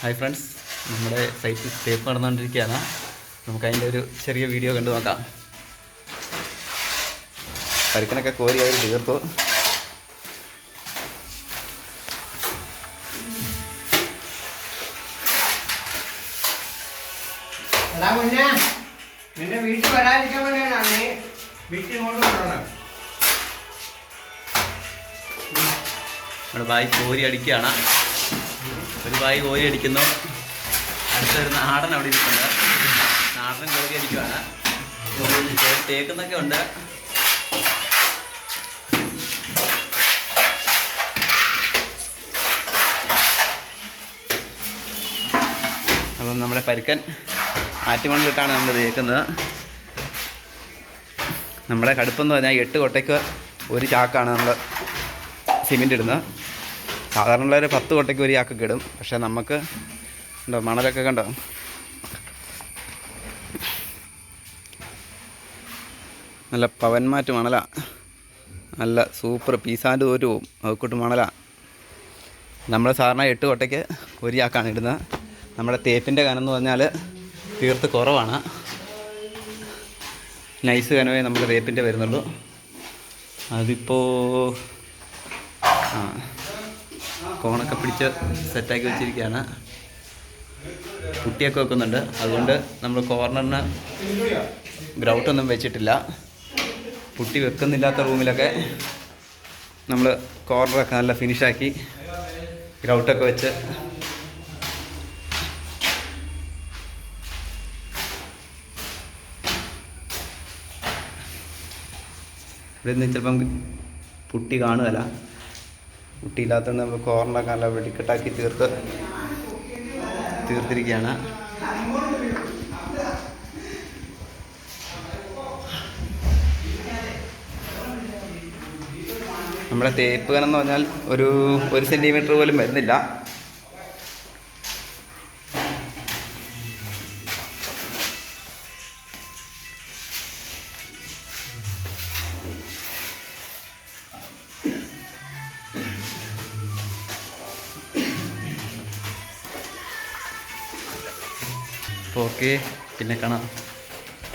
Hi friends, നമ്മുടെ സൈറ്റിൽ തേപ്പ് നടന്നുകൊണ്ടിരിക്കുകയാണ്. നമുക്കതിൻ്റെ ഒരു ചെറിയ വീഡിയോ കണ്ടു നോക്കാം. പരുക്കനൊക്കെ കോരി അവർ തീർത്തു. നമ്മുടെ ബായി കോരി അടിക്കുകയാണ്. ഒരു ബായി കോരി അടിക്കുന്നു. അടുത്തൊരു നാടൻ അവിടെ ഇരിക്കുന്നുണ്ട്. നാടൻ കോരി അടിക്കുകയാണ്. തേക്കുന്നൊക്കെ ഉണ്ട്. അപ്പം നമ്മുടെ പരുക്കൻ ആറ്റുമണ്ണിലിട്ടാണ് നമ്മൾ തേക്കുന്നത്. നമ്മുടെ കടുപ്പെന്ന് പറഞ്ഞാൽ 8 കൊട്ടയ്ക്ക് ഒരു ചാക്കാണ് നമ്മൾ സിമെൻ്റ് ഇടുന്നത്. സാധാരണ ഉള്ളവർ 10 കൊട്ടയ്ക്ക് ഒരു ചാക്കൊക്കെ ഇടും. പക്ഷേ നമുക്ക് ഉണ്ടോ മണലൊക്കെ കണ്ടോ, നല്ല പവന്മാറ്റ് മണലാണ്. നല്ല സൂപ്പർ പീസാൻ്റെ ഒരു പോവും അതുകൂട്ട് മണലാണ്. നമ്മൾ സാധാരണ 8 കൊട്ടയ്ക്ക് ഒരു ചാക്കാണ് ഇടുന്നത്. നമ്മുടെ തേപ്പിൻ്റെ കനം എന്ന് പറഞ്ഞാൽ തീർത്ത് കുറവാണ്. നൈസ് കനവേ നമ്മുടെ തേപ്പിൻ്റെ വരുന്നുള്ളൂ. അതിപ്പോൾ കോണൊക്കെ പിടിച്ച് സെറ്റാക്കി വെച്ചിരിക്കുകയാണ്. പുട്ടിയൊക്കെ വെക്കുന്നുണ്ട്. അതുകൊണ്ട് നമ്മൾ കോർണറിന് ഗ്രൗട്ടൊന്നും വെച്ചിട്ടില്ല. പുട്ടി വെക്കുന്നില്ലാത്ത റൂമിലൊക്കെ നമ്മൾ കോർണറൊക്കെ നല്ല ഫിനിഷാക്കി ഗ്രൗട്ടൊക്കെ വെച്ച് ഇവിടെ നിന്ന് ചിലപ്പം പുട്ടി കാണുകയല്ല. പുട്ടിയില്ലാത്തതുകൊണ്ട് നമ്മൾ കോർണറൊക്കെ നല്ല വെടിക്കെട്ടാക്കി തീർത്തിരിക്കുകയാണ്. നമ്മുടെ തേപ്പ് കനം എന്ന് പറഞ്ഞാൽ ഒരു 1 സെൻറ്റിമീറ്റർ പോലും വരുന്നില്ല. ഓക്കെ, പിന്നെ കാണാം.